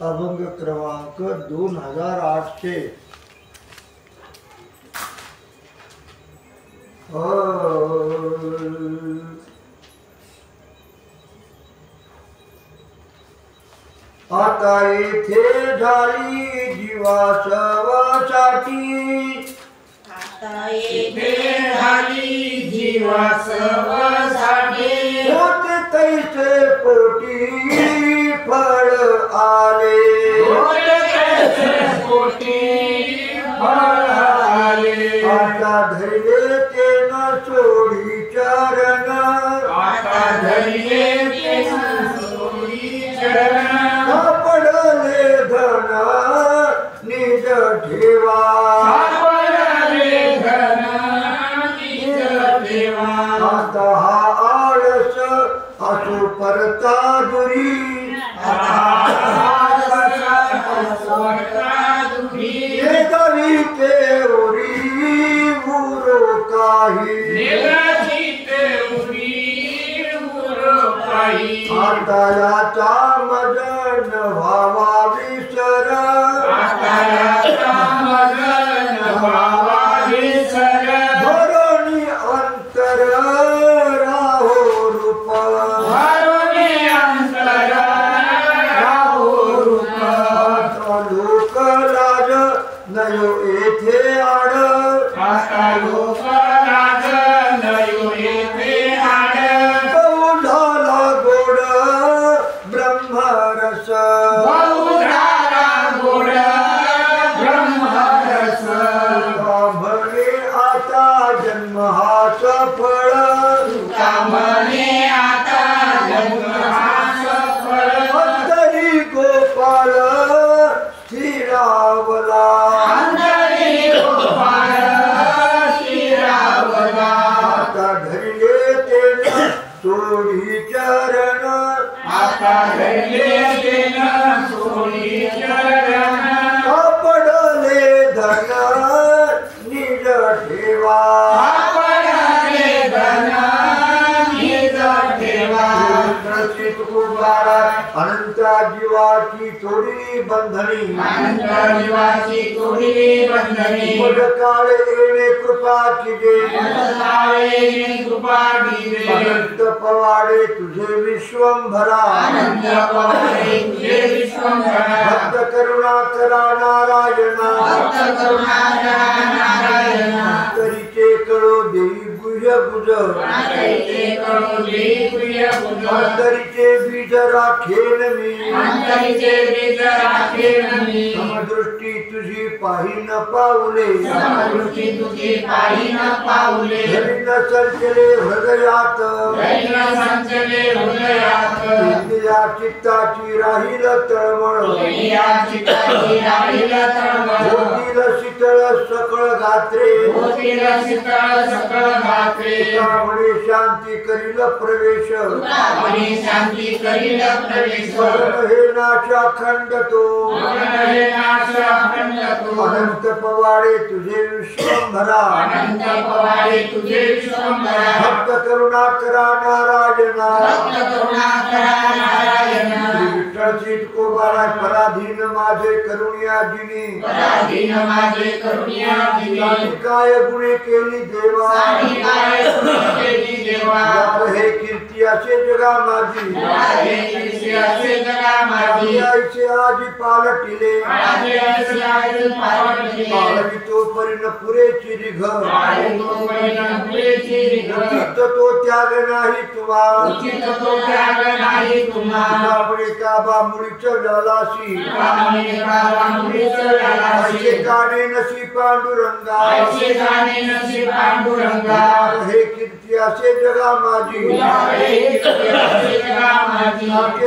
अभंग क्रमांक 2800। आता येथे झाली जीवासवासाठी, आता येथे झाली जीवासवासाठी, होते तैसे पोटी फळ आले, होते तैसे पोटी फळ आले। आता धैर्य ते न सोडी चरण, आता धैर्य ते न सोडी चरण, पडले धन निज ठेवा, पडले धन निज ठेवा। आता हा आळस असो परता दुरी, नेदरी ते उरी उरो काही, आता याचा मदन व्हावा विसर, धरणी अंतर राहो रूप, लोक लाज नयो येथे आड, बहुधाला गोड ब्रह्मरस, भले आता जन्म हा सफळ, अंतरी गोपाल स्थिरावला, आता धैर्य तेन सोडी चरण, पडले धन निज ठेवा, रचित कुंभारा अनंता जीवाची थोडी बंधनी, पद काळ येणे कृपाची दे, अनंत पवाडे तुझे विश्वंभरा, भक्त करुणा करा नारायणा, तरीचे कळो देई गुह्य गुज, अंतरीचे बीज राखेन मी, समदृष्टी तुझी पाही न पाऊले, धरी न संचले हृदयात, या चित्ताची राहील तळमळ, होतील शीतळ सकळ गात्रे, तुकामुळे शांती करील प्रवेश, हे नाशा खंड तो, अनंत पवाडे तुझे विश्वंभरा, भक्त करुणा करा नारायणा, विठ्ठल चित कोबारा पराधीन माझे करुणियाजिनी, काय गुणे केली देवा, हे कीर्ती असे जगा माझी, आईचे आजी पालटिले, पालवी तो परिण पुरेची रिघ, उचित तो त्याग नाही तुम्हा, काबा मुळीच लालाशी, ऐसे काने नसी पांडुरंगा, हे कीर्ती असे जगा माझी,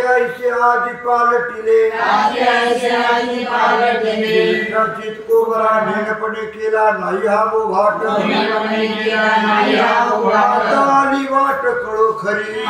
ऐसे आजी पालटिले, चित कोबरा ढेणपणे केला नाही हा मोभाट, आता आली वाट कळो खरी,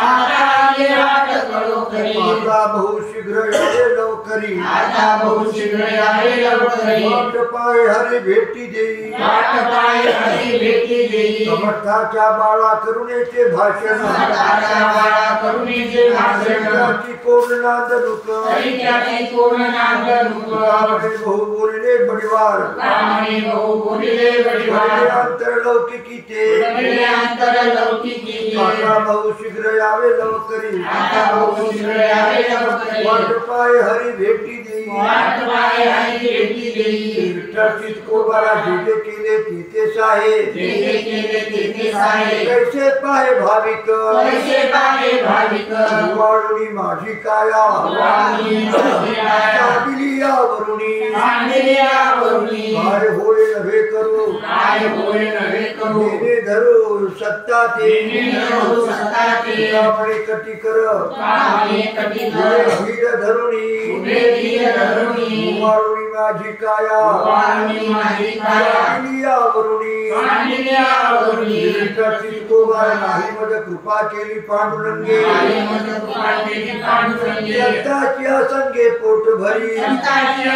आता बहु शीघ्र यावे लवकरी आता बहु शीघ्र यावे लवकरी वाट पाय हरी भेटी देई वाट पाय हरी भेटी देई समर्थाच्या बाळा करुणेचे भाषण समर्थाच्या बाळा करुणेचे भाषण त्याची कोण नांदणूक त्याची कोण नांदणूक कामणे बहु बोलले बडिवार कामणे बहु बोलिले बडिवार अंतरलौकिकीचे अंतरलौकिकीचे आता बहु शीघ्र यावे लवकरी आता बहु शीघ्र यावे लवकरी वाट पाय हरी भेटी देई वाट पाय हरी भेटी देई विठ्ठल कोबाला जे केले तेथेच आहे तेथे केले तेथेच आहे कैसे पाहे भाविक कैसे पाहे भाविक वाळुनी माझी काया वाळुनी माझी काया सांडिली यावरुनी सांडिल्यावरुनी काय होय नव्हे करू काय होय नव्हे करू देणे धरू सत्ता ते देणे धरू सत्ता ते कामणे कटी कर कामणे कटी कर धीर धरुणी उभे धीर धरुणी वाळुनी माझी काया वाळुनी माझी काया सांडिली यावरुनी सांडिल्यावरुनी विठ्ठल कोबाला नाही मज कृपा केली पांडुरंगे आई मज कृपा केली पांडुरंगे संताची असंगे पोट भरी संताची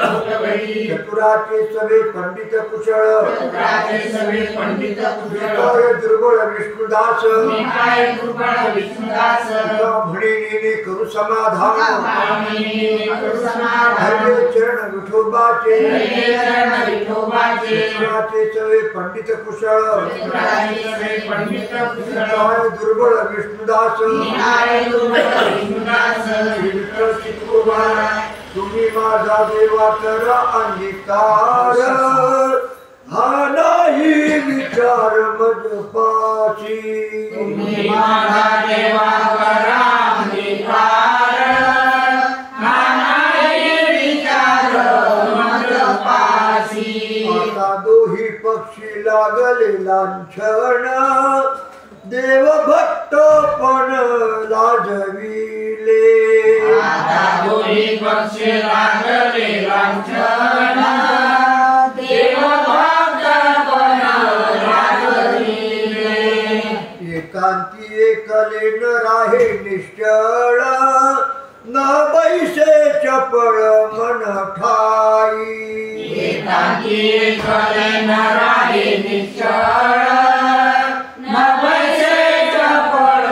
पोट भरी चतुराचे सवे पंडित कुशळ चतुराचे सगळे पंडित कुशळ काय दुर्बळ विष्णुदास काय दुर्बळ विष्णुदास तुका म्हणे नेने करू समाधान कामिनी करू समाधान हरे चरण विठोबाचे हरे चरण विठोबाचे चतुराचे सवे पंडित कुशळ चतुराचे सगळे पंडित कुशळ काय दुर्बळ विष्णुदास काय दुर्बळ विष्णुदास विठ्ठल चित्तोबा तुम्ही माझा देवा करा अंगीकार हा नाही विचार मजपाशी तुम्ही माझा देवा करा अंगीकार हा नाही विचार मजपाशी आता दोही पक्षी लागले लांछन देव भक्त पण लाजविले आता दोन्ही पक्ष लागले लांछन देव भक्त पण लागले एकांती एकले न राहे निश्चळ न बैसे चपळ मन ठाई एकांती एकले न राहे निश्चळ न बैसे चपळ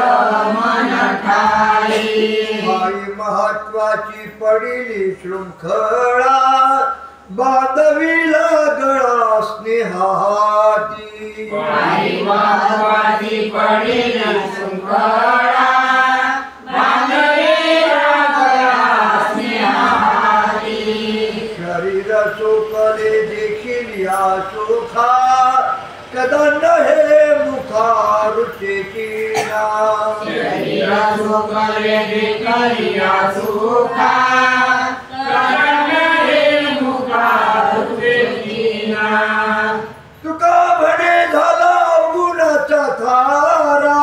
मन ठाई माई महत्वाची पडिली शृंखळा बांधविला गळा स्नेहाती आई महत्वाची पडिल शृंखळा बांधलेला गळा स्नेहाती शरीर चोकले देखील या चोखा कदा नहे मुखा रुचेची नाम शरीर सुखले देखलिया सुखा कारण हे मुखा रुचेतीना तुका म्हणे झाला गुणाचा थारा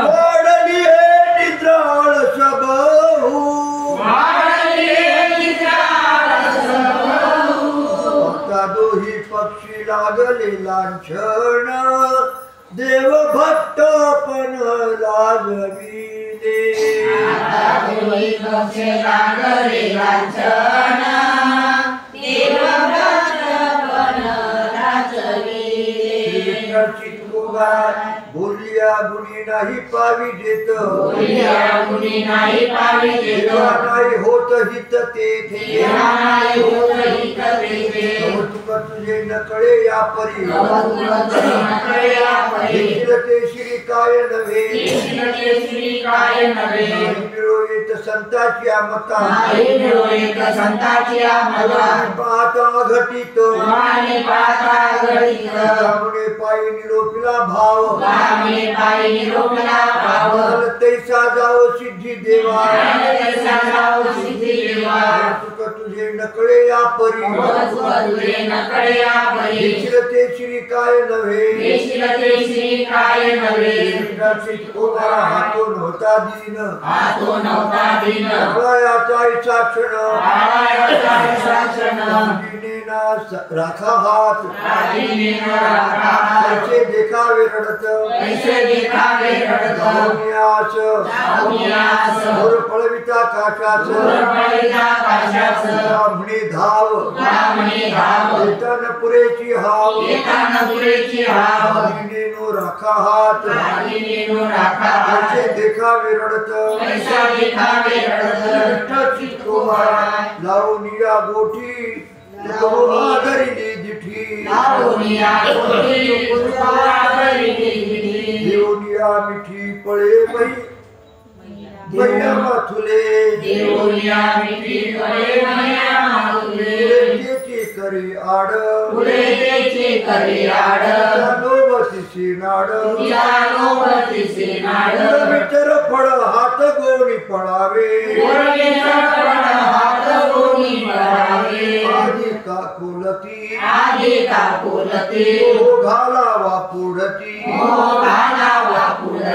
वाढली हे निद्राळ सबहू आता दोही पक्षी लागले लांछन देव भक्त पण लाजविले बोलिया गुणी नाही पावी देत नाही होत हित तेथे तुका तुझे नकळे या परी देखील ते श्री काय नव्हे मिळो येत संताची मता पाहता घटित त्यामुळे पायी निरोपिला भाव तैसा जाओ सिद्धी देवा तुका तुझे नकळे या परी देखील ते श्री काय नव्हे हातो नव्हता दीन प्रलयाचा साक्षण दागिनीना राखा हात दागिनीना राखा हात कैसे देखावे रडत कैसे देखावे रडत जाऊनियास जाऊनियास मोर पळविता काशास ब्राह्मणी धाव येतान पुरेची हाव दागिनीनो राखा हात कैसे देखावे रडत लावूनिया गोठी आदरिली दिठी देवनिया मिठी पळे बाई मैया माथुले देवनिया मिठी पळे मैया माथुले देची करी आड देची करी आड नोबतीची नाड नोबतीची नाड विचार फळ हात गोणी पळावे हात गोणी पळावे आधी काकुलती हो घालावा पुढती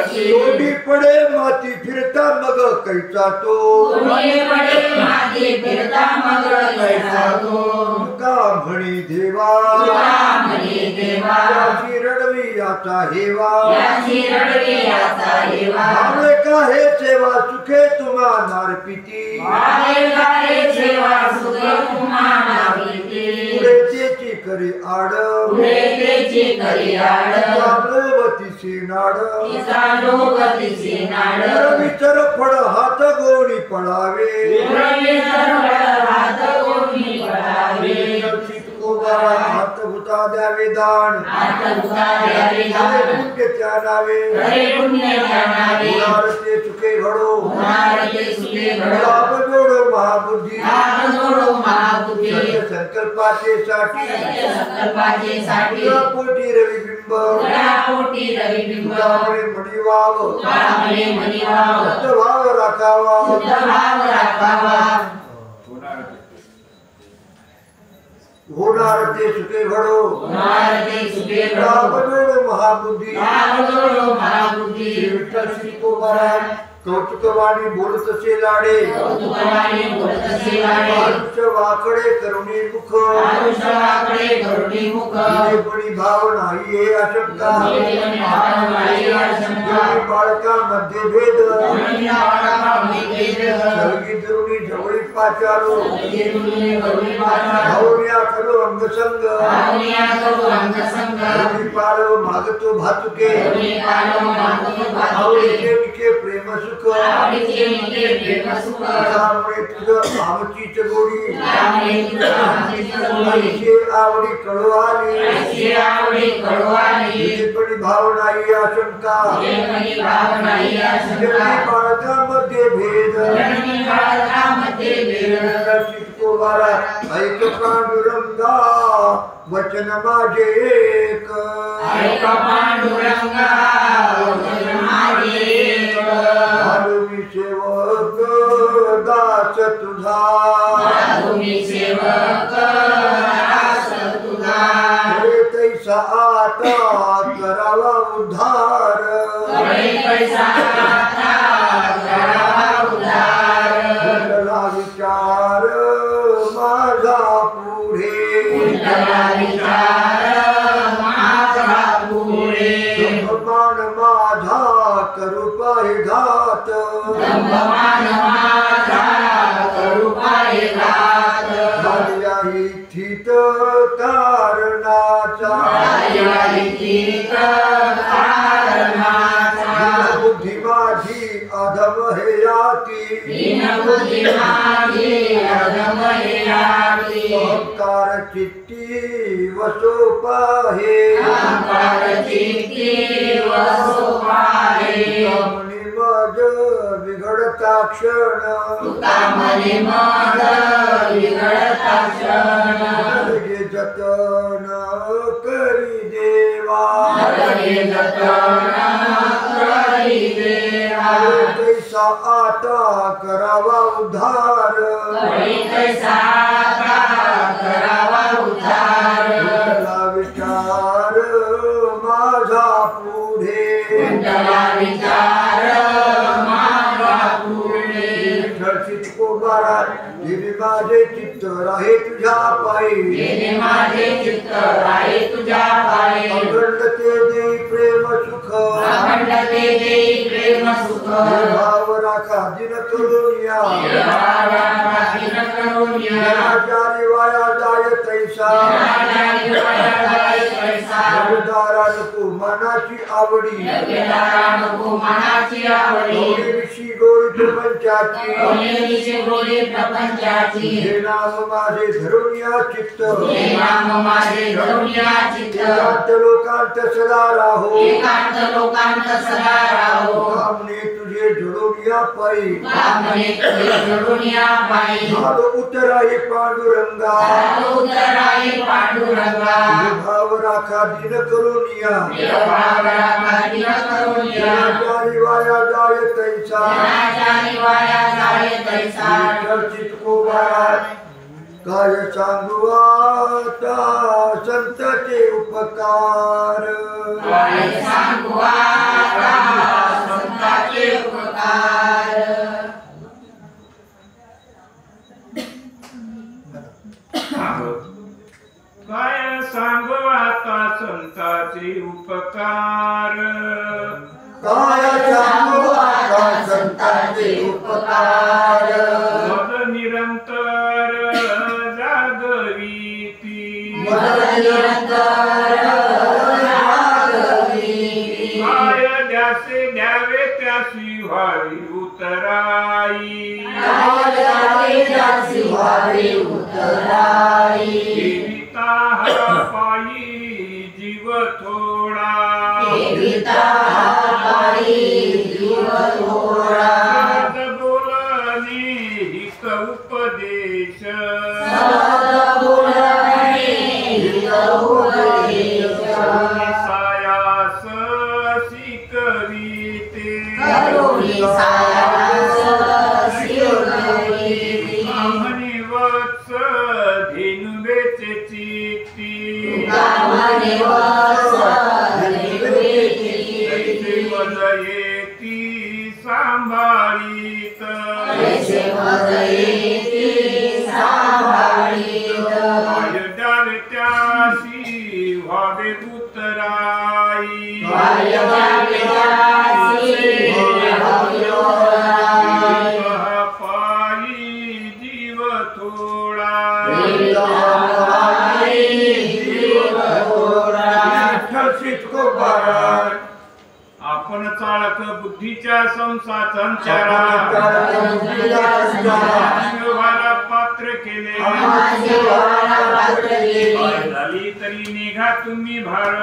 तोडी पडे माती फिरता मग कैचा तो का म्हणी देवा याची रडवी याचा हेवा आमळे का हे सेवा सुखे तुम्हा नारपिती पुढेची करी आड नोबतीची नाड विचार फळ हात गोणी पळावे हात भूता द्यावे दान पुण्यच्या नावे ते चुके घडो लाभ जोडो महाबुद्धी संकल्पाचे साठी पोटी रविबिंब भाव राखावा होणार ते सुखे घडो महाबुद्धी विठ्ठल श्री तुकाराम कौतुकवाणी बोलत असे लाडे आयुष्य वाकडे करुणी मुख पणी भाव नाही हे आशंका बाळकामध्ये भेद सलगी दुरुणी जवळी पाचारो भावन्या करो अंगसंग पाळव मागतो भातुके आवडीचे प्रेम सुख त्यामुळे तुझं आमचीच गोडी आवडी कळवानी पण भाव नाही आशंका बाळकामध्ये भेद ऐक पांडुरंगा वचन माझे एक सेवक दास तुझा तैसा आता करावा उद्धार विचार माझा पुढे मान माझा करू पाय घात इच्छित कारणाचा बुद्धी माझी अधम हे याती अहंकार चित्ती वसो पाहे मज बिघडता क्षण जतन करी देवा कैसा आता करावा उद्धार विचार माझा पुढे माझे चित्त राहे तुझ्या पायी तेने माझे चित्त राहे तुझ्या पायी अखंडते देई प्रेम सुख अखंडते देई प्रेम सुख भाव राखा दिन करुनिया भाव राखा दिन करुनिया निराचारी वाया जाय तैसा निराचारी वाया जाय तैसा जगदारा नको मनाची आवडी जगदारा नको मनाची आवडी गौरीविषयी गोडी प्रपंचाची गौरीविषयी गोडी प्रपंचाची हे नाम माझे धरुनिया चित्त हे नाम माझे धरुनिया चित्त एकांत लोकांत सदा राहो एकांत लोकांत सदा राहो कामने तुझे धरुनिया पायी कामने तुझे धरुनिया पायी भाव उतराई पांडुरंगा उतराई पांडुरंगा भाव राखा दिन करुनिया भाव राखा दिन करुनिया निराचारी वाया जाय तैसा निराचारी वाया जाय तैसा चित्को बाळा काय सांगू आता संतचे उपकार काय सांगू आता संतांचे उपकार काय सांगू आता संतांचे उपकार काय सांगू आता संतांचे उपकार मद निरंतर जागविती मद निरंतर जागविती काय द्यासे द्यावे त्यासी व्हावी उतराई काय द्यावे त्यासी व्हावी उतराई देविता हा पायी जीव थोडा देविता हा पायी जीव थोडा सहज बोलणे हित उपदेश सहज बोलणे हित उपदेश सायास शिकविते करुणी सायास शिकविते म्हणे वत्स धेनुवेचे चित्ती कामने वत्स धेनुवेचे तैसे मज येती सांभाळीत तैसे मज येती सांभाळीत पाय द्यावे त्यासी व्हावे उतराई पाय द्यावे त्यासी व्हावे उतराई पायी जीव थोडा चित्को बाळा आपण चालक बुद्धीच्या संसारा व्यवहारा पात्र केले काय झाली तरी निघा तुम्ही भार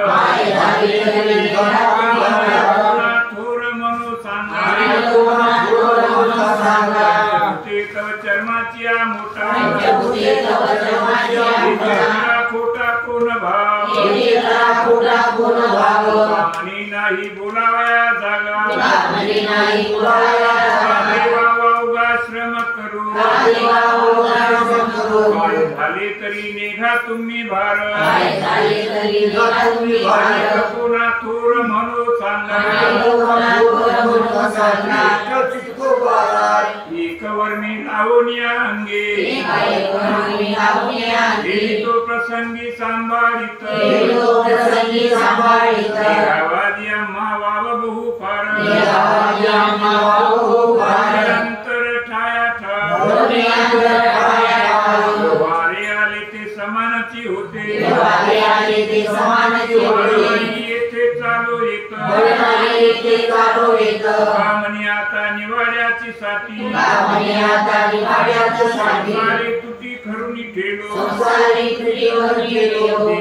थोर म्हणू सांगा ते तव चर्माची मोठा खोटा कोण भाव आणि नाही बोलावया जागा देवा वावगा श्रम करू काय झाले तरी निघा तुम्ही भार कोणा थोर म्हणू सांगा चित्को बाळा एक वर्णी लावण्या अंगे तो प्रसंगी सांभाळित गावादी आम्हा वाव बहु फार निरंतर ठाया ठाव वारे आले ते समानाची होते येथे चालू येत कामनी आता निवाड्याची साठी संसारी तुटी खरुनी ठेलो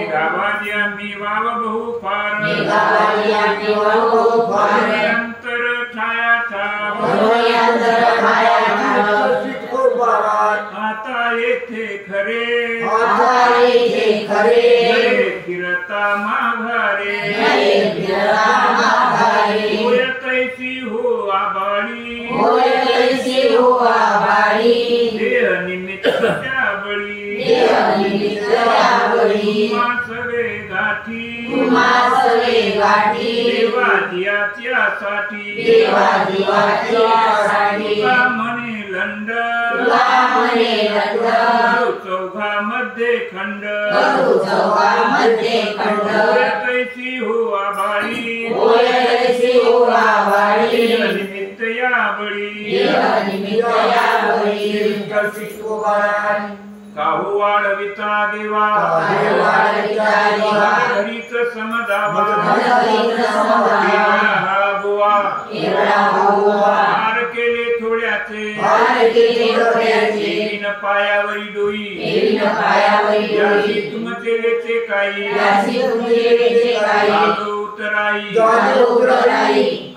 गावादी आम्ही वाव बहु फार निरंतर ठाया ठाव चित्को बाळा आता येथे खरे फिरता माघारे होय तैसी हो आबाळी देह निमित्त त्या बळी मासवे गाठी देवा जियाच्यासाठी देवा जीवाच्यासाठी तुला म्हणे लंड तुला म्हणे लंड चौघामध्ये खंड चौघामध्ये खंड होय कैसी हो आबाळी होय कैसी हो आबाळी निमित्त या बळी निमित्त या बळी विठ्ठल तुकोबारान काहू वाढविता देवा हरीच समजावा केवळ हा गोवा हार केले थोड्याचे देवीन पायावरी डोई याची तुमचे वेचे काही जादू उतराई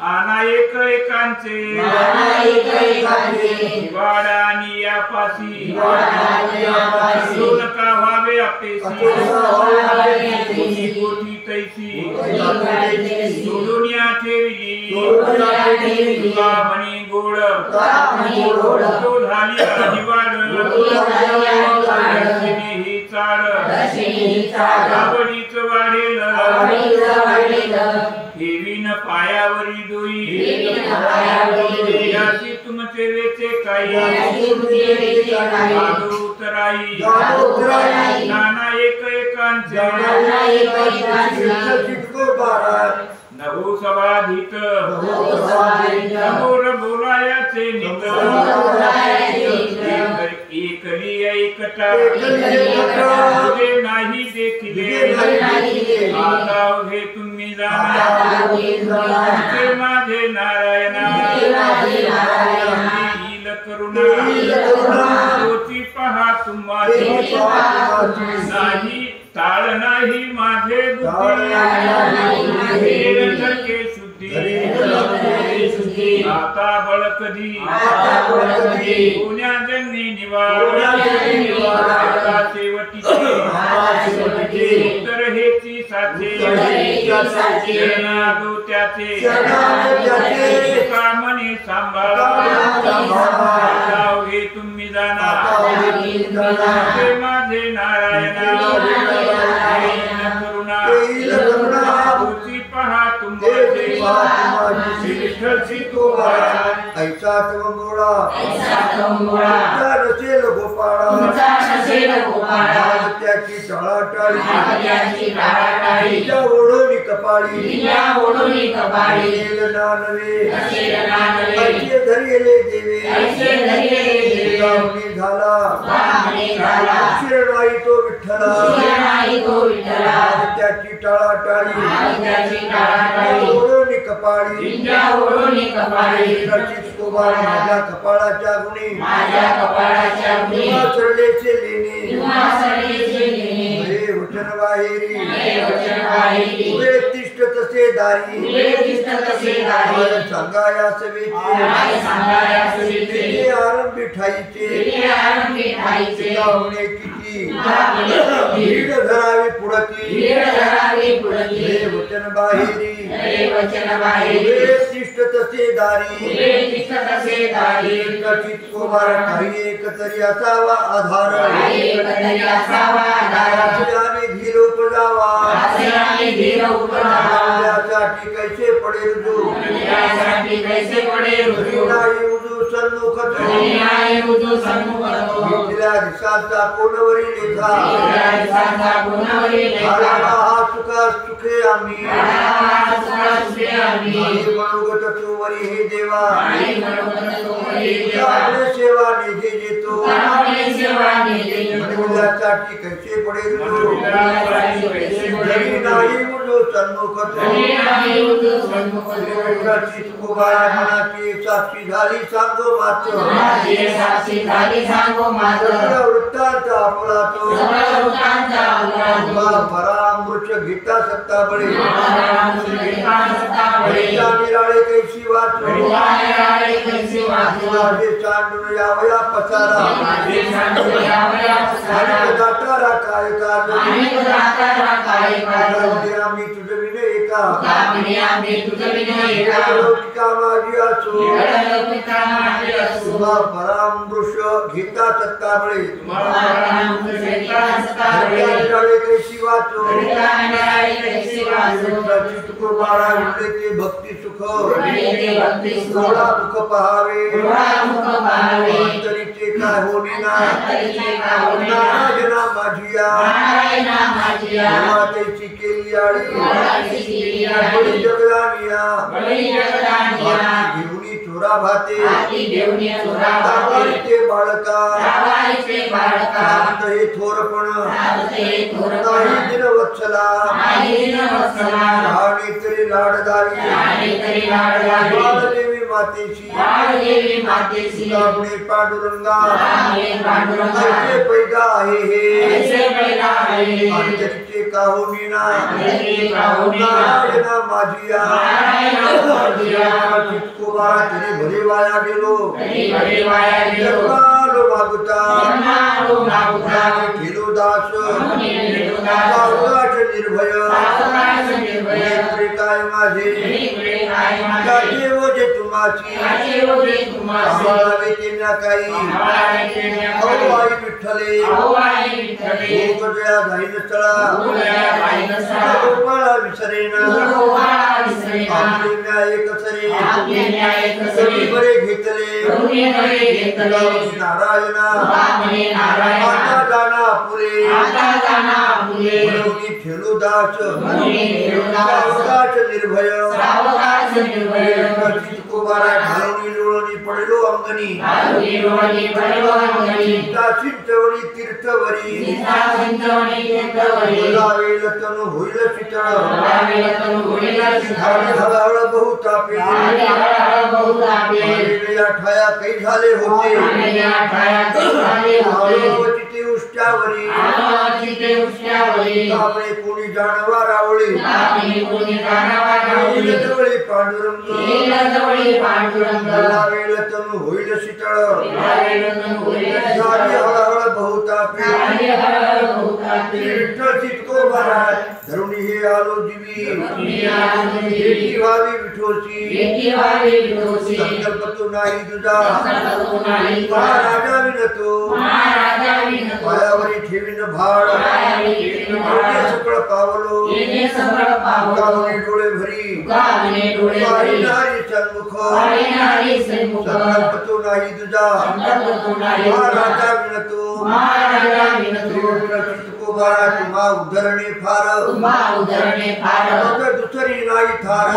आना एक एकांचे वाडा आणि यापासी नका व्हावे अपेसी कोठी तैसी सोडून या ठेवली तुला म्हणी गोड तो झाली अजिवाड दर्शनी ही चाड आवडीच वाढेल ठेवीन पायावरी डोई याची तुमचे वेचे काही जादू उतराई नाना एक एकांचे नभो सवाधित समोर बोलायाचे नित एकली एकटा तुझे नाही देखिले आता हे तुम्ही जाणा तुझे माझे नारायणा येईल करुणा तोची पहा तुम्हाला नाही ताळ नाही माझे बुद्धी शुद्धी आता बळ कधी पुण्या जन्मी निवार शेवटीचे उत्तर हेची साचे त्याचे कामने सांभाळा हे तुम्ही जाणार माझे नारायणा करुणा तुझी पहा तुमचे ऐसा गोळा नसेल गोपाळा त्याची टाळाटाळी ओढोनी कपाळी नवे धरिले देवे झाला शिरणाई तो विठ्ठला त्याची टाळाटाळी ओढोनी कपाळी माझ्या कपाळाच्या गुणी चढलेचे लेणे वचन बाहेरी तिष्ठ तसे दारी सांगाया सवेचे आरंभी ठाईचे गावणे किती भीड धरावी पुढती वचन बाहेरी तिष्ठ तसे दारी कथित कुमार काही एक तरी असावा आधार धीर उपजावा त्यासाठी कैसे पडे रुजू सन्मुख दिशांचा कोणवरी लेखा सुखा सुखे आम्ही मनोगत तोवरी हे देवा सेवा निधी देतो साठी कैसे पडे रुजू नाही मुजो सन्मुख मनाची साक्षी झाली सांगो मात्र वृत्तांचा आपला तो परामृत गीता सत्ता बळी निराळे कैसी वाचो चांडून यावया पसारा दातारा काय आम्ही तुझे विनय एका कामने आम्ही तुझं विना एका लौकिका माझी असो लौकिका माझी असो तुम्हा परामृष घेता सत्ताबळे शाळे कैसी वाचो तुकोबारा विठलेचे भक्ती सुख थोडा दुःख पहावे अंतरीचे काय होणे नारायणा माझिया मातेची केली आळी बळी जगदानिया घेऊनी चोरा भाते दावारीचे बाळका हे थोरपण नाही दिन वत्सला आणि तरी लाडदारी बाळदेवी मातेची आपणे पांडुरंगा ऐसे पैदा आहे हे अंतरीचे काहोनी नारायणा माझिया तुकोबारा तरी भले वाया गेलो जन्मालो मागुता ठेलो दास सावकाश निर्भय काय माझे देव जे तुम्हाची आम्हाला तेना काही आई विठ्ठले जया धाईन स्थळा गोपाळा विसरेना आपले एक सरे बरे घेतले नारायणा आता जाना पुरे ठेलो दास सावकाश निर्भय तुकोबारा घालवणी लोळणी पडलो अंगणी चिंतवणी तीर्थवरी बोलावेल तनु होईल शीतळ हळहळ बहुतापे ठाया काही झाले होते उष्ट्यावरी आपले कोणी जानवा रावळी पांडुरंग बोलावेल तनु होईल शीतळ हळहळ बहुतापे तुकोबारा धरुणी हे आलो दिवी एकी व्हावी विठोची संकल्प तो नाही तुझा महाराजा विनतो पायावरी ठेवीन भाड सकळ पावलो गावणे डोळे भरी सन्मुख संकल्प तो नाही तुझा महाराजा विनतो तुकोबारा तुम्हा उद्धरणे फार दुसरी नाही थार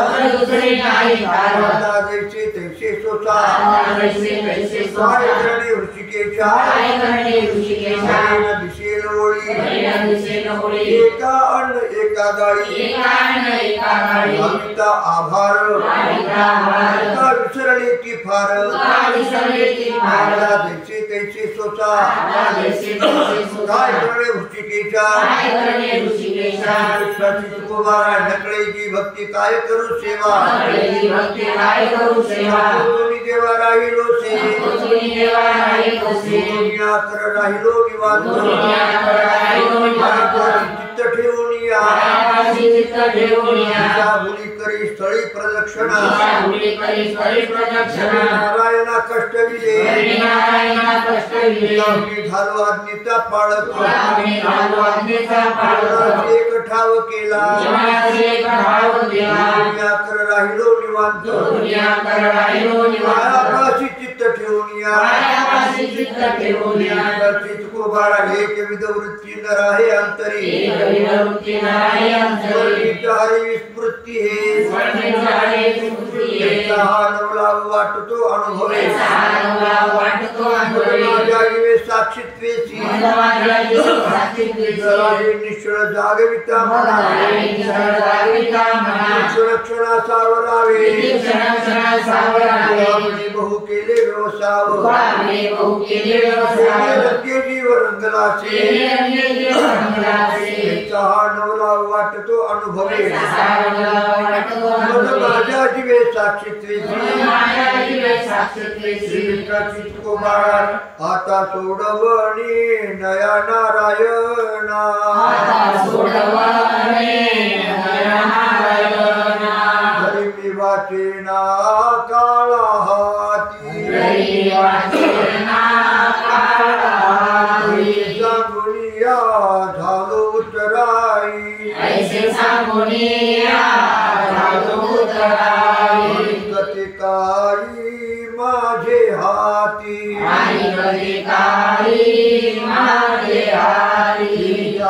जैसे तैसे सोसा ऋषिकेशा दिशेल ओळी एका अन्न एका गाळी भाविता आभार विसरले की फार जैसे तैसे सोसा काय करणे ऋषिकेशा तुकोबारा ढकळेची भक्ती काय करू सेवा देवा राहिलो से कर राहिलो निवांत चित्त ठेवूनिया भुली करी स्थळी प्रदक्षिणा नारायणा कष्ट विले झालो आज्ञेचा पाळत एक ठाव केला कर राहिलो निवांत आकाशी चित्त ठेवूनिया तुकोबारा एक विध वृत्ती नर आहे अंतरी स्मृती हे नवला वाटतो अनुभवे साक्षीत्वेची निश्चळ जागविता क्षणा सावरावे बहु केले व्यवसाव वाणे बहु केले व्यवसाय रंगेजी व रंगलासे त्यांचा हा नवला वाटतो अनुभवे मन माझ्या जीवे साक्षीत्वे आता सोडवणी नया नारायणा हरी मी वाचेना काळा हाती सांगुनिया झालो उतराई गती काही माझे हाती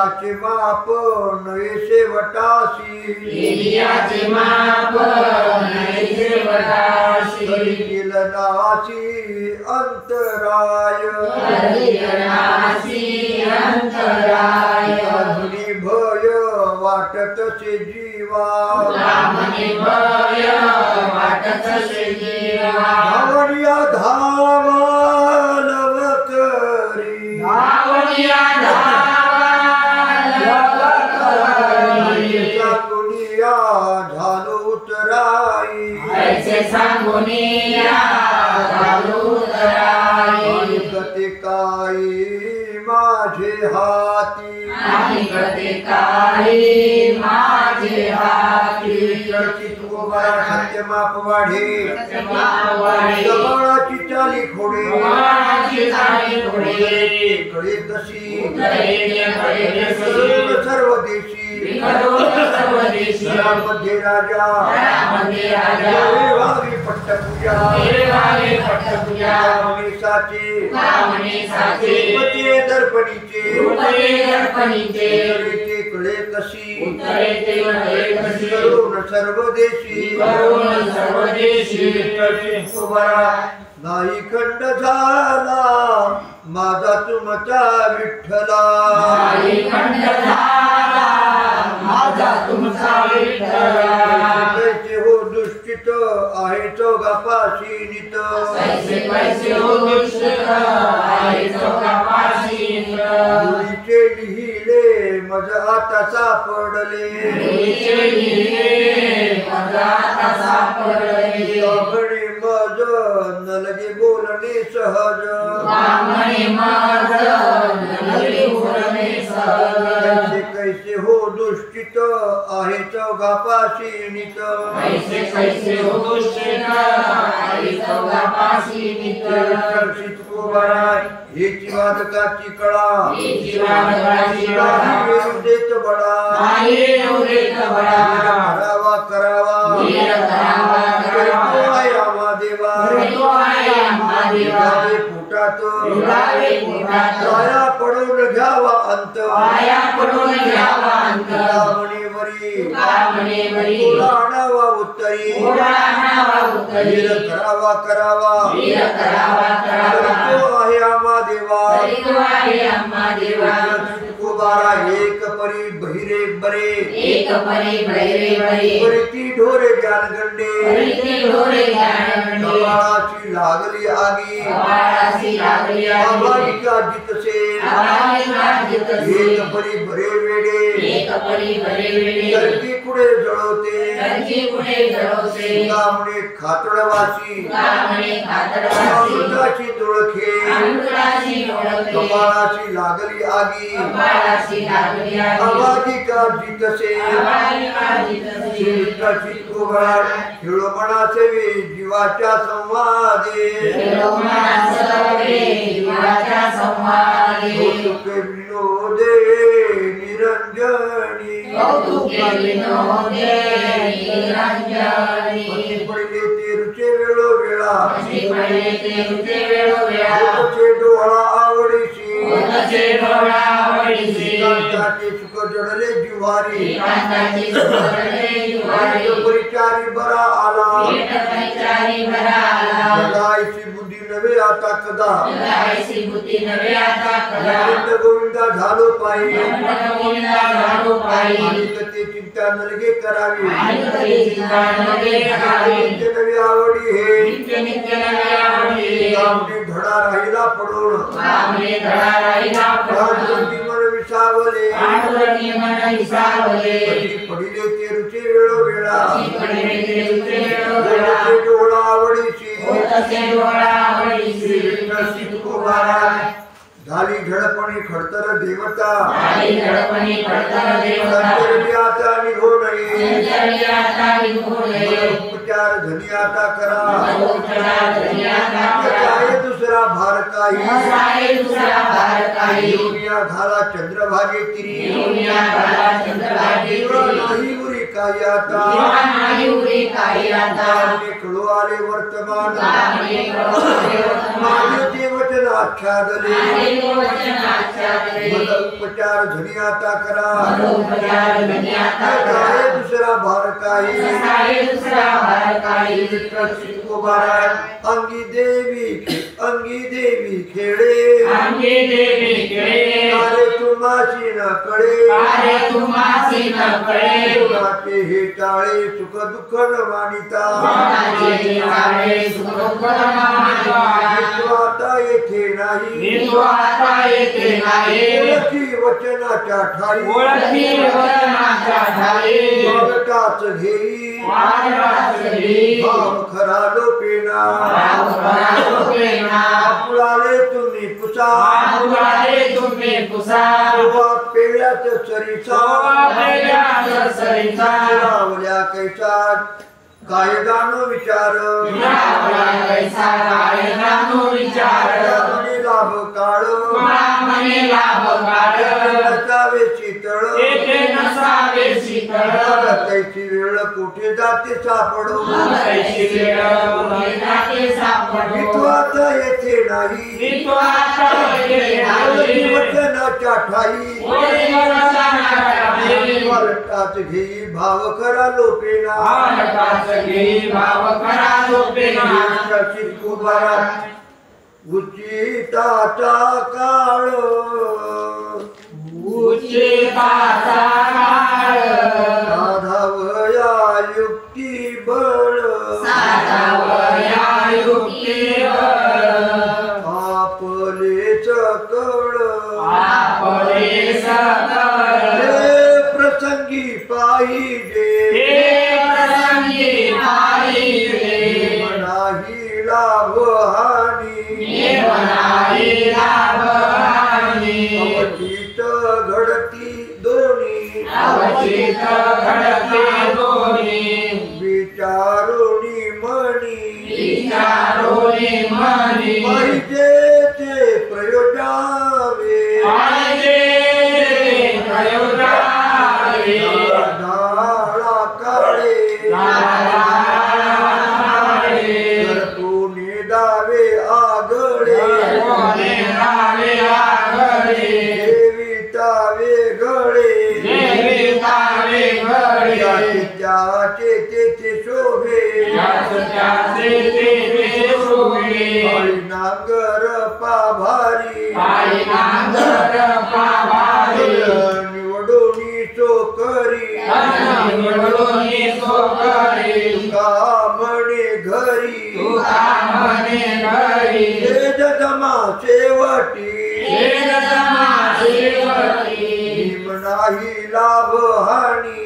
याचे माप नये शेवटासी गेल नासी अंतराय अग्नि भय वाटत से जीवा धावनिया धावा नवकरी सांगुनिया झालो उतराई गती काही माझे हाती सत्य माप वाढे जवळाची चाली खोडे कडे तशी सर्व देशी मध्ये राजा वावी पट्टपूजा मनीषाचे दर्पणीचे कडे तशी करून सर्व देशी नाही खंड झाला माझा तुमचा विठ्ठला कैसे हो दुष्टित आहे चौघापाशी नित मुलीचे लिहिले मज आता सापडले गणे मज न लगे बोलणे सहज कैसे हो दुष्टित आहे चौघापाशी नित हेची वादकाची कळा देत बडा करावा करावा पोटात छाया पडून घ्यावा अंत आणावा उत्तरी करावा करावा आहे आम्हा देवा कुबारा एक परी बहिरे बरे परिती ढोरे ज्ञानगंडे कपाळाची लागली आगी आभारिका जितसे एक परी भरे वेडे करती पुढे जळवते कामणे खातडवासी अमृताची तुळखे कपाळाची लागली आगी आभारिका जितसे मनाचे जीवाच्या संवादे विनोदे निरंजनी पडले तेरुचे वेळोवेळा डोळा आवडीशी सुख जडले जिवारी परिचारी बरा आला बुद्धी नव्हे आता कदा गोविंदा झालो पाहिजे चिंता नलगे करावी आणि चिंता नलगे करावी नित्य नवी आवडी हे नित्य नवी आवडी कामने धडा राहिला पडून कामने धडा राहिला पडून मन विसावले आठवणी मन विसावले पडिले ते रुचे वेळोवेळा पडिले ते रुचे वेळोवेळा डोळा आवडीची होतसे डोळा आवडीची विठ्ठल तुकोबारा झाली झडपणी खडतर देवता झाली झडपणी खडतर देवता संतरली आता निघो नये संतरली आता निघो नये उपचार धनी आता करा उपचार धनी आता करा काय दुसरा भार काही काय दुसरा भार काही दुनिया घाला चंद्रभागे तिरी दुनिया घाला चंद्रभागे तिरी नाही उरी काही आता नाही उरी काही आता कळू आले वर्तमान आले वर्तमान माझे ते वचन आच्छादले आले वचन आच्छादले मला उपचार धनी आता करा उपचार धनी आता करा काय दुसरा भार काही काय दुसरा भार काही विठ्ठल तुकोबारा अंगी देवी खेळे अंगी देवी खेळे अरे तुमाशी न कळे अरे तुमासी न कळे तुमाचे हे टाळे सुख दुःख न मानिता कोणाचे टाळे सुख दुःख न मानिता तू आता येथे नाही तू आता येथे नाही ओळखी वचनाच्या ठाई ओळखी वचनाच्या ठाई वागताच घेई वागताच घेई भाव खरा लोपेना भाव खरा लोपेना आपुलाले तुम्ही पुसा आपुलाले तुम्ही पुसा पेळ्यात सरीचा पेळ्यात सरीचा रावल्या कैसा काय गाणं विचार रावला कैसा काय गाणं विचार म्हणे लाभ काळ म्हणे लाभ काळ नसावे शीतळ येथे नसावे शीतळ कैची वेळ कुठे जाते सापडो कैची वेळ कुठे जाते सापडो मी आता येथे नाही मी तो आता येथे नाही वचनाच्या ठाई ओळखी वचनाच्या ठाई वालटाच घेई भाव खरा लोपेना वालटाच घेई भाव खरा लोपेना कुबारा उचिताचा काळ उचिताचा काळ साधावया युक्ती बळ साधावया युक्ती आपले सकळ आपले सकळ हे प्रसंगी पाहिजे हे प्रसंगी पाहिजे मनाही लाभ हानी हे मनाई लाभ हानी अवचित घडती दोन्ही अवचित घडते दोन्ही विचारुणी मनी विचारोनी मनी पाहिजे ते प्रयोजावे पाहिजे प्रयोगावे नाळा काळे करतूने दावे आगळे कोणे रावे आगळे देवितावे गळे देवितावे गळे त्याचे तेथे शोभे त्याचे ते शोभे नागर पाभारी आई नांगर पावारी निवडोनी चोकरी निवडोनी सोकरी कामणे घरी तुका म्हणे घरी हे जमा शेवटी हे जमा शेवटी नाही लाभ हानी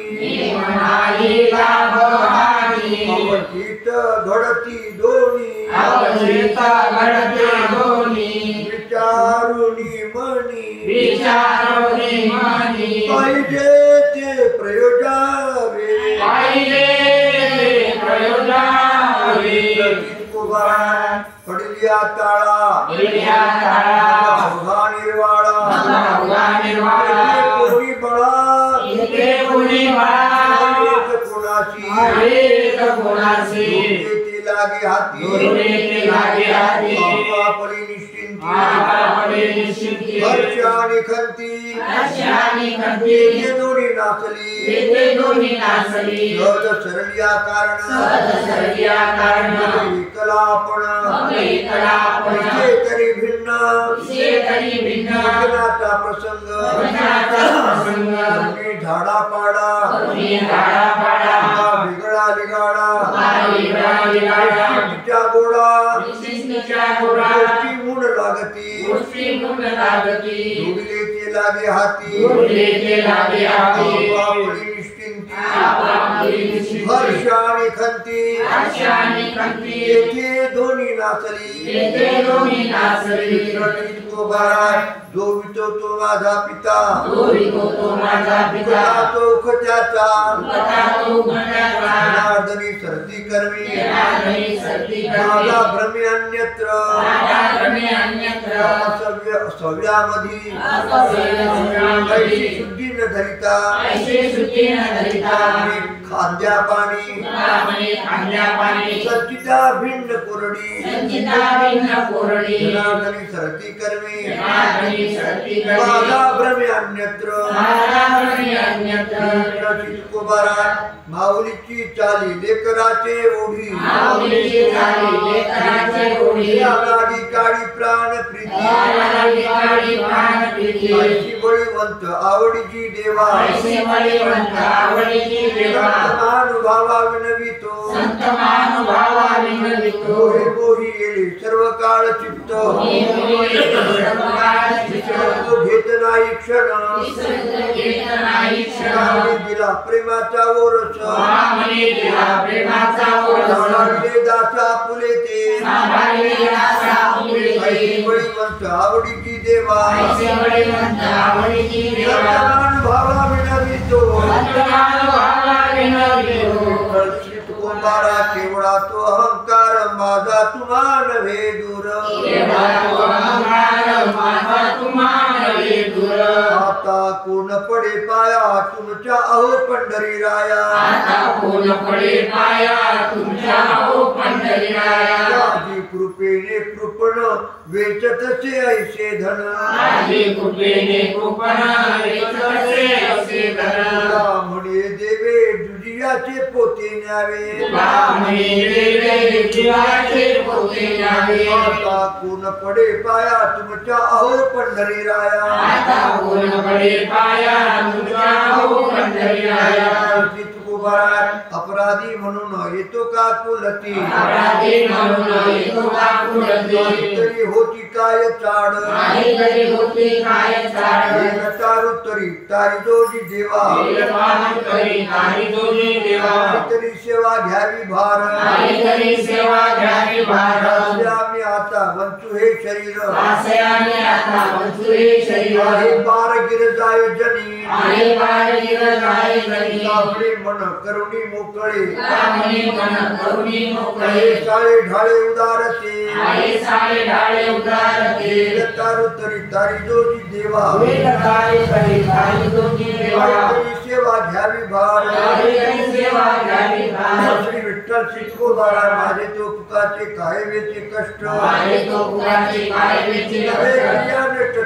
मनाई लाभ हानी अवचित घडती दोन्ही अवचित घडते दोन्ही विचारुणी मनी विचारोनी मनी पाहिजे ते प्रयोजावे पाहिजे प्रयोगावे पडलिया ताळा इडिया काळा उभा निर्वाळा उगा निर्वाळा कोणी बळा इथे कुणी बळा कुणाची एक कोणाशी ते लागे हाती दुर्नीती लागे हाती पापडी निश्चिंती आपले निश्चिती हर्ष आणि खंती अशानी कंती येथे दोन्ही नाचली येथे दोन्ही नाचली सहज सरलिया कारण सहज सर्या कारण कलापण कलापण तरी भिन्न तरी भिन्न वचनाचा प्रसंग वचनाचा प्रसंग मी झाडा पाडा मी विशिष्टीच्या गोडा विशिष्टीच्या गोडा गोष्टी मूळ लागती गोष्टी मूळ लागती जोडिले ते लागे हाती जोडिले ते लागे हाती आपली निश्चिंती आपली निश्चिंती हर्ष आणि खंती हर्ष आणि खंती येथे दोन्ही नाचली येथे दोन्ही नाचली जो वितो तो माझा पिता जो वितो तो माझा पिता तो खत्याचा कथा तो घटाचा जनार्दनी सर्दी कर्मी जनार्दनी सर्दी कर्मी माझा भ्रमी अन्यत्र माझा भ्रमी अन्यत्र सव्यामधी असव्यामधी ऐशी शुद्धी न धरिता ऐशी शुद्धी न धरिता खाद्या पाणी खाद्या पाणी सच्चिता भिन्न कोरडी संचिता भिन्न कोरडी जनार्दनी सर्दी कर्मी जनार्दनी सर्दी कर्मी माझा भ्रमी अन्यत्र माझा भ्रमी अन्यत्र चितकोबारा माऊलीची चाली लेकराचे ओढी माऊलीची चाली लेकराचे ओढी लागी काळी प्राण प्रीती लागी काळी प्राण प्रीती ऐशी बळीवंत आवडीची देवा ऐशी बळीवंत आवडीची देवा महानुभावा विनवितो संत महानुभावा विनवितो मोही मोही येले सर्व काळ चित्त विसरतो घेत नाही क्षण स्वामी दिला प्रेमाचा ओरस सांभाळले दासा फुले ते ऐशी बळीवंत आवडीची देवा महानुभावा विनवितो कुंभारा केवढा तो अहंकार माझा तुम्हा नव्हे दूर आता कोण पडे पाया तुमच्या अहो पंढरी राया माझी कृपेने कृपण वेचतसे ऐसे धन म्हणे देवे दुजियाचे पोते न्यावे आता कोण पडे पाया तुमच्या अहो पंढरी राया अपराधी म्हणून येतो का कुलती तरी होती काय चाड तारू तरी तारी जोजी देवा तरी सेवा घ्यावी भार आम्ही आता वंचू हे शरीर आहे पार गिर जाय जनी आपले मन करुणी मोकळे साळे ढाळे उदारते तारू तरी तारी जोजी देवा तरी सेवा घ्यावी भार श्री विठ्ठल शिटको बाळा माझे तो पुकाचे काय वेचे कष्ट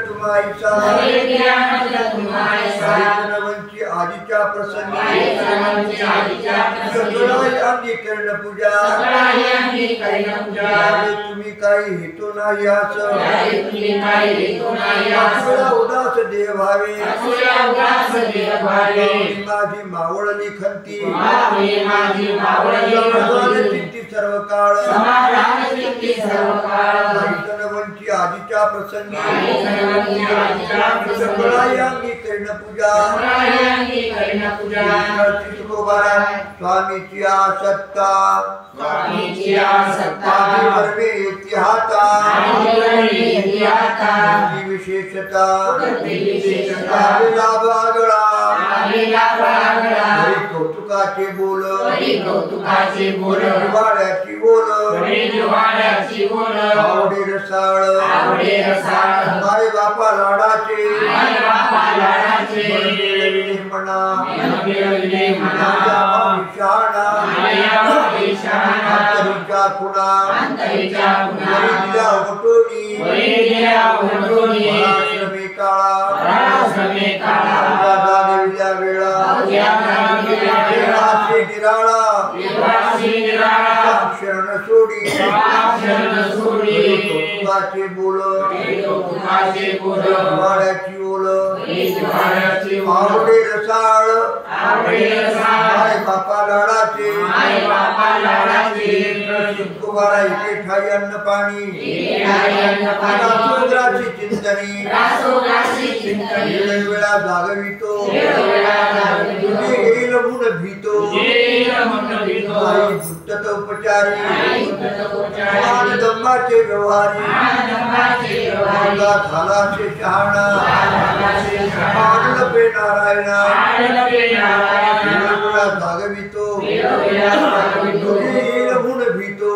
तुम्हाईचा वंची आजीच्या प्रसंगी अंगी कर्ण पूजा तुम्ही काही हेतू नाही असं उदास देव भावे माझी मावळली खंती चित्ती सर्व काळ वंची आजीच्या प्रसंगी अंगी कर्ण पूजा स्वामीची आसत्ता विशेषता लाभ आगळा कौतुकाचे बोल वाड्याची बोल आवडे रसाळ माय बापा लाडाचे म्हणा शहाणा खुणा काळा वेळा शरण शरण सोडी शरण सोडी तुकाचे बोल तुकाचे बोल वाड्याची ओल वाड्याची ओल आवडे रसाळ माय बापा लाडाचे तुकोबारा इथे ठाई अन्न पाणी रासोग्राची चिंतनी वेळा जागवितो तुझे येईल मुन भीतो भूतत उपचारी दम्माचे व्यवहारी झाला शे शहाणा पे नारायणा वेळा जागवितो तुझे येईल मुन भीतो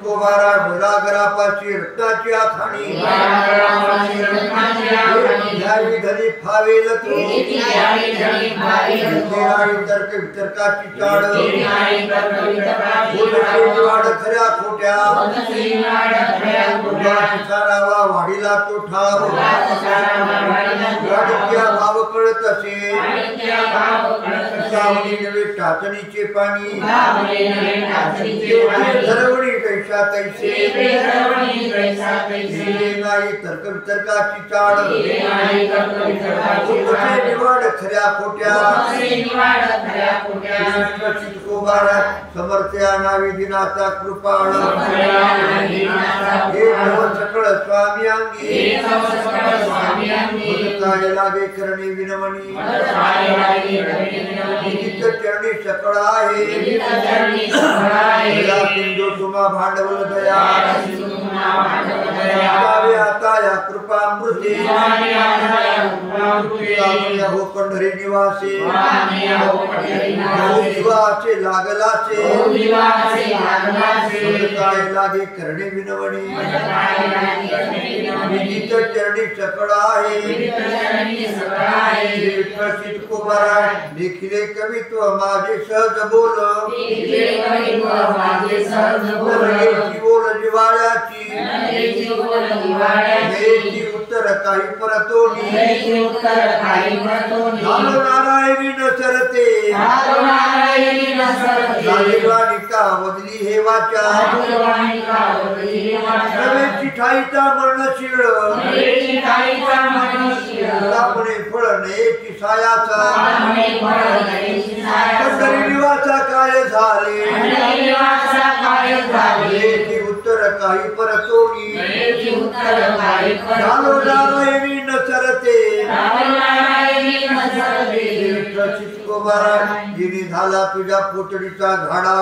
कोबारा घराघरापाची रक्ताची आखाणी घरी फावेल तू तर्क वितर्काची चाड वाढ खऱ्या खोट्या सारावा वाढीला तो ठाव वाढत्या भाव कळत असे सावली नवे टाचणीचे पाणी धरवणी कैसा तैसे नाही तर्क वितर्काची चाड निवाड खऱ्या खोट्या समर्थ्या नावी दिनाचा कृपाळ हे सकळ स्वामी अंगी काय लागे करणे विनमणी चरणी सकळ आहे सिंधू तुम्हा भांडवल दया आता या कृपामृते हो पंढरी निवासे दिवाचे लागलाचे काय लागे करणे विनवणी विनीत चरणी सकळ आहे कुमारा देखिले कवित्व माझे सहज बोल बोल जिवाळ्याची उत्तर काही परतोनी नारायणी नसरते वदली हे वाचा ठाईचा मरणशीळ आपणे फळ नयेची सायाचा पंढरी निवासा काय झाले उत्तर काही परतोनी नारायणी नसरते जिने झाला तुझ्या पोटडीचा घाडा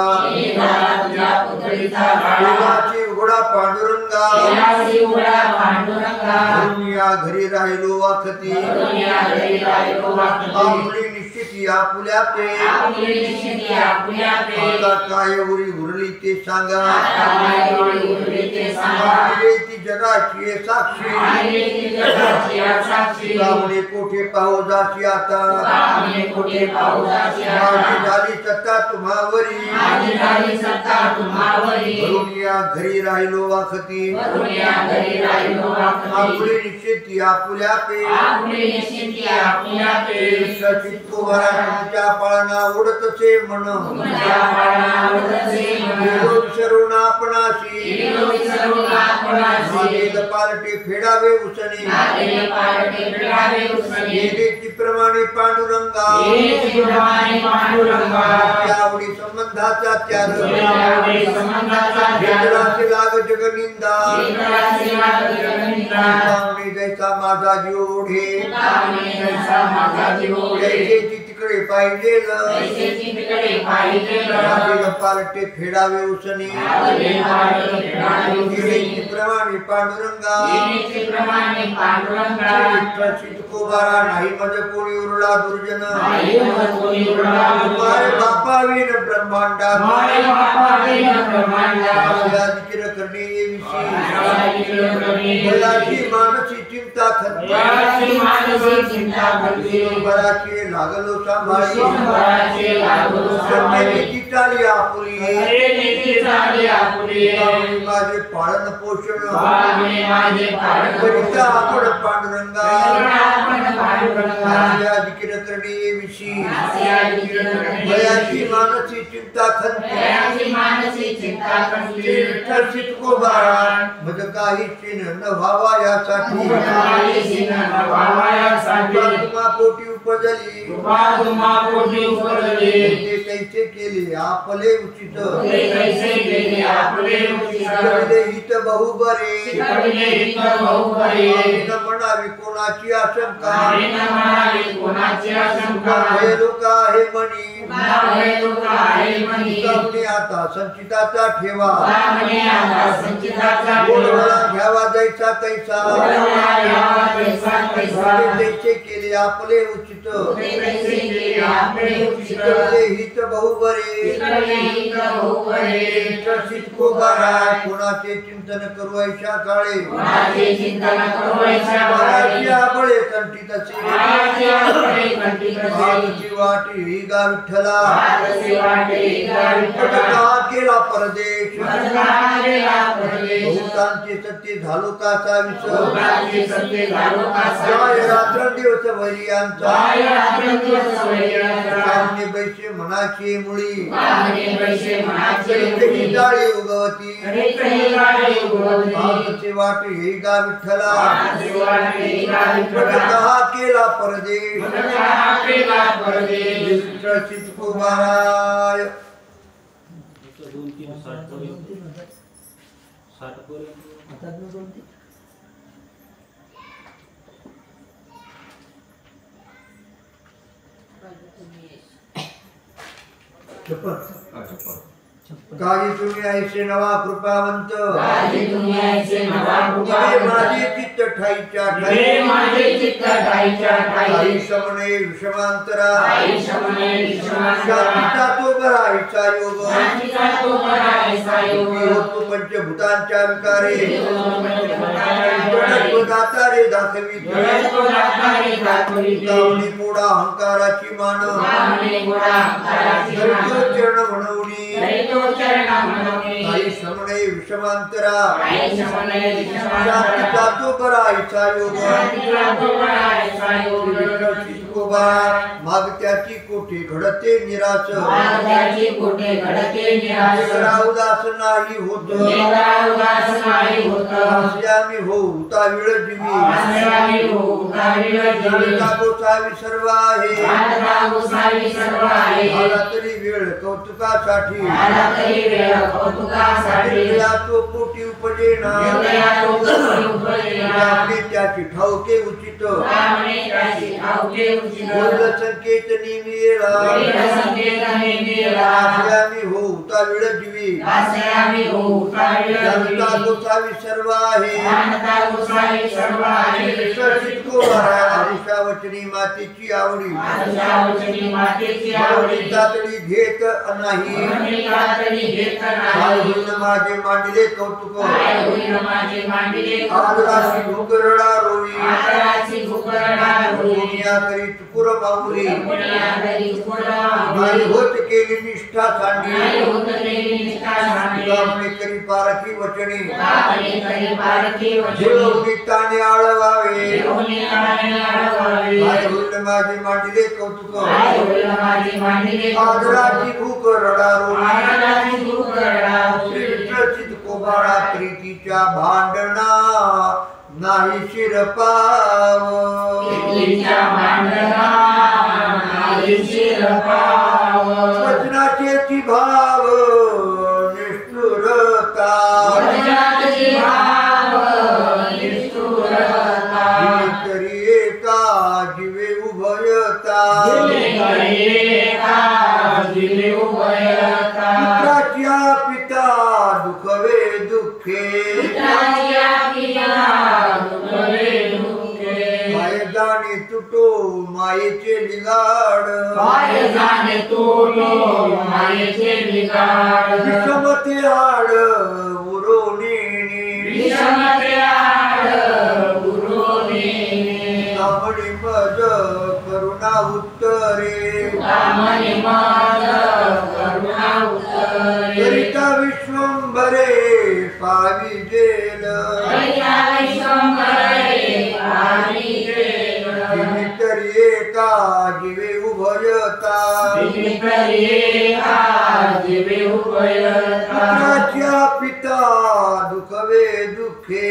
उघडा पांडुरंगा या घरी राहिलो वाखती आपली निश्चिती आपुल्या पे काय उरी उरली ते सांगा ती जगाची साक्षी रावणे कोठे पाहू जाशी आता माझी झाली सत्ता तुम्हावरी भरून या घरी राहिलो वाखती आपली निश्चिती आपुल्या पे तुमच्या पाळणा उडतसे म्हण विसरून आपणाशी पालटे फेडावे उसने प्रमाणे पांडुरंगा आवडी संबंधाचा त्याग लाग जगनिंदा जैसा माझा जीव ओढे तिकडे पाहिजे पालटे फेडावे उसने प्रमाणे पांडुरंगा कोबारा नाही मज कोणी उरला दुर्जन बापावीन ब्रह्मांडा करणे विषयी मानसी चिंता बराची लागलो सांभाळी माझे पालन पोषण आपण पांडुरंगा करणे विषयी बयाची मानसी चिंता चित्ता खंती दयाची मानसी चिंता खंती विठ्ठल चितकोबारा मज काही चिन्ह न व्हावा यासाठी काही चिन्ह न व्हावा यासाठी तुम्हा पोटी उपजली तुम्हा पोटी उपजली ते कैसे केले आपले उचित ते कैसे केले आपले उचित शिकविले हित बहु बरे शिकविले हित बहु बरे न म्हणावी कोणाची आशंका न म्हणावी कोणाची आशंका हे लोक आहे म्हणी हे लोक आहे म्हणी तुमने आता संचिताचा ठेवा म्हणे आता संचिताचा बोलवला घ्यावा जायचा कैसा बोलवला घ्यावा कैसा कैसा कैसे केले आपले उचित ते कैसे केले आपले उचित शिकविले हित बहु बरे शिकविले हित बहु बरे चितकोबारा कोणाचे चिंतन करू ऐशा काळे कोणाचे चिंतन करू ऐशा महाराजी आपले कंठित असे महाराजी आपले कंठित असे महाराजी वाटी ही गा विठ्ठला महाराजी वाटे गा विठ्ठला का केला परदेश भटका गेला परदेश बहुतांचे सत्य झालो काचा विसर भोगाचे सत्य झालो कासा काय रात्र दिवस वैर्यांचा काय रात्रंदिवस वैराचा सामने बैसे मनाची मुळी पाहणे पैसे मनाचे कधी जाळी उगवती कधी गाडी उगवली महाराजी वाटी ही गा विठ्ठला महाराजी वाटे गा विठ्ठला का केला परदेश भटका गेला परदेश विठ्ठल चितकोबाराय काही तुम्ही ऐसे नवा कृपावंत काजी तुम्ही ऐसे नवा दिवे कृपा माझे चित्त ठाईच्या दिवे ठाई माझे चित्त ठाईच्या ठाई काही समने विषमांतरा काही शमने विश्वासा शांतीचा तो बराईचा योग शांतीचा तो बरा ऐसा योग होतो पंचभूतांच्या विकारे जगत दातारे दाखवी को दातारे दाखविते गावणी मोडा अहंकाराची मान पाहणे गोडा अंतराची धरितो मान चरण म्हणवणी दैतो चरण म्हणणे काही समने विषमांतरा काही शमने विश्वासा शांतीचा तो बराईचा योग शांतीचा तो बरा ऐसा योग चितकोबा मागत्याची कोठे घडते निराश मार्गाची कोठे घडते निराश जरा उदास नाही होत वेगळा उदास नाही होत आम्ही होऊ ताविळ जीवी आश्रयामी हो काविळ जीवी गोसावी सर्व आहे आत्मा गोसावी सर्व आहे आला तरी वेळ कौतुकासाठी आला तरी वेळ कौतुकासाठी निर्दया तो पोटी उपजेना निर्दया तो पोटी उपजेना. आपले त्याची ठाऊके उचित त्यामुळे त्याची ठाऊके उचित बोल संकेत निमिळा वेद संकेतने मिळाला. आम्ही होऊ ताविळ जीवी आश्रयामी हो काविळ जीवी जनता गोसावी सर्व आहे जानता गोसावी सर्व आहे आदिशावचनी मातेची आवडी आदिशावचनी मातेची आवडी तातडी घेत नाही अनेका तरी घेत काय नाही होईन माझे मांडले कौतुक काय होईल माझे मांडले आदराशी भूकरडा रोळी आदराची भुकरडा होईल दुनिया करी तुकुर माऊली पुण्या घरी पुरा नाही होत केली निष्ठा नाही सांडी होत केली निष्ठा सांगे तुकामुळे करी पारखी वचनी कापणे करी पारखी वचनी निमित्ताने आळवावे देवनी काने आळवावे काय होईल माझे मांडले कौतुक काय होईल माझे मांडले आदराची भूक रडारोळी आदराची भुकरडा श्री होईल विठ्ठल चितकोबाळा प्रीतीच्या भांडणा नाही शिरपाव तिच्या मांडना नाही शिरपाव वचनाचे ती भाव निष्ठुरता वचनाची भाव निष्ठुरता तरी एका जीवे उभयता दिले करे का दिले उभयता पुत्राच्या पिता दुखवे दुःखे पिताच्या पिता दुखवे दुःखे माय जाणे तुटो मायेचे लिगाड काय जाणे तोलो मायेचे बिगाड विषमते आड उरोनेने विषमते आड गुरुने तांबडी मज करुणा उत्तरे कामने माझ करुणा उत्तरे करिता विश्वंभरे पाविजेल करिता विश्वंभरे पाविजेल तरी एका जीवे उभयता पुत्राच्या पिता दुखवे दुखे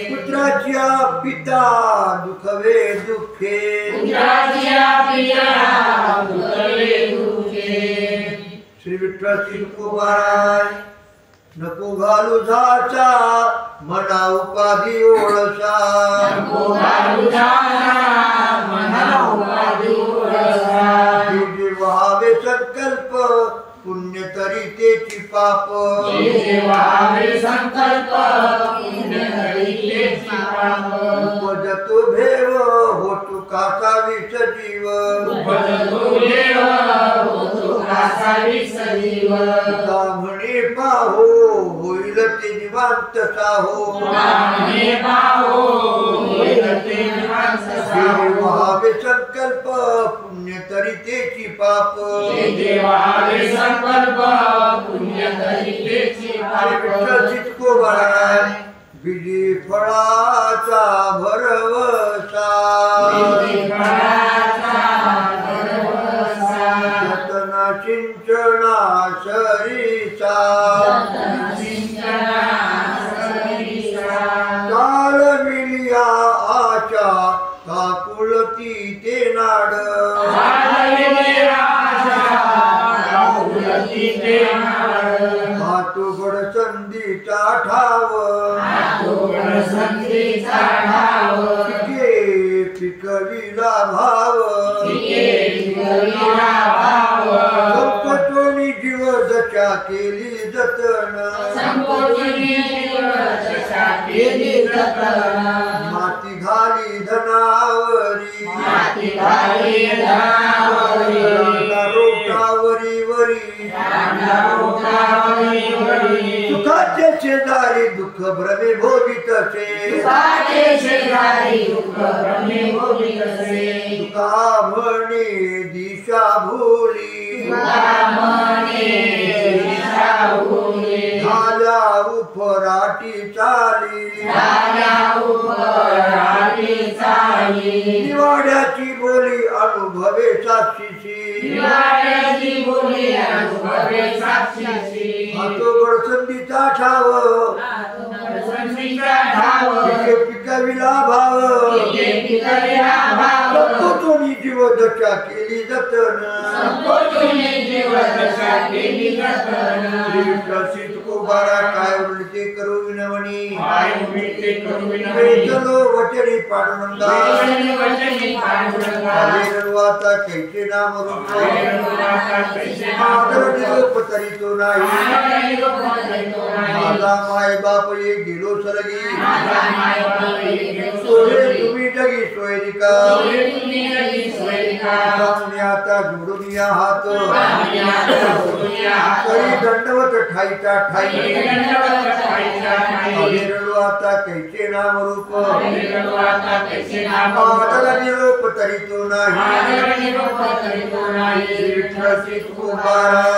पुत्राच्या पिता दुखवे दुखे श्री विठ्ठल तुकोबाराय नको घालू झाचा मना उपाधी ओळसा जे व्हावे संकल्प पुण्य तरी तेची पाप उपजतो भेव होतो कासा विष जीव म्हणे पाहो होईल ते निवांत साहो व्हावे संकल्प पुण्य तरी तेची पाप तुकोबाराय बिजी फळाचा भरवसा जतना चिंचना सरीसा काल मिलिया आशा काकुलती ते नाड हातोगड संधीचा ठाव पिकविला भाव संपतोनी जीव दशा केली जतन माती घाली धनावरी रोटावरी वरी सुखाचे शेजारी दुःख भ्रमे भोगीतसे तुका म्हणे दिशा भोली झाल्या उपराटी चाली निवाड्याची बोली अनुभवे साक्षीची हातोगड संधीचा ठाव पिकविला भाव संपतोनी जीव दशा केली जतन तुकोबारा काय उलटे करू विनवणी चलो वचनी पांडुरंगा आता कैसे नाम रूप निरोप तरी तो नाही माझा माय बाप ये गेलो सरगी सोय तुम्ही जगी सोयरिका आता जोडून या हात तरी दंडवत ठाईचा ठाई रडू आता कैसे नाम रूप माझा निरोप तरी तो नाही विठ्ठल तुकोबारा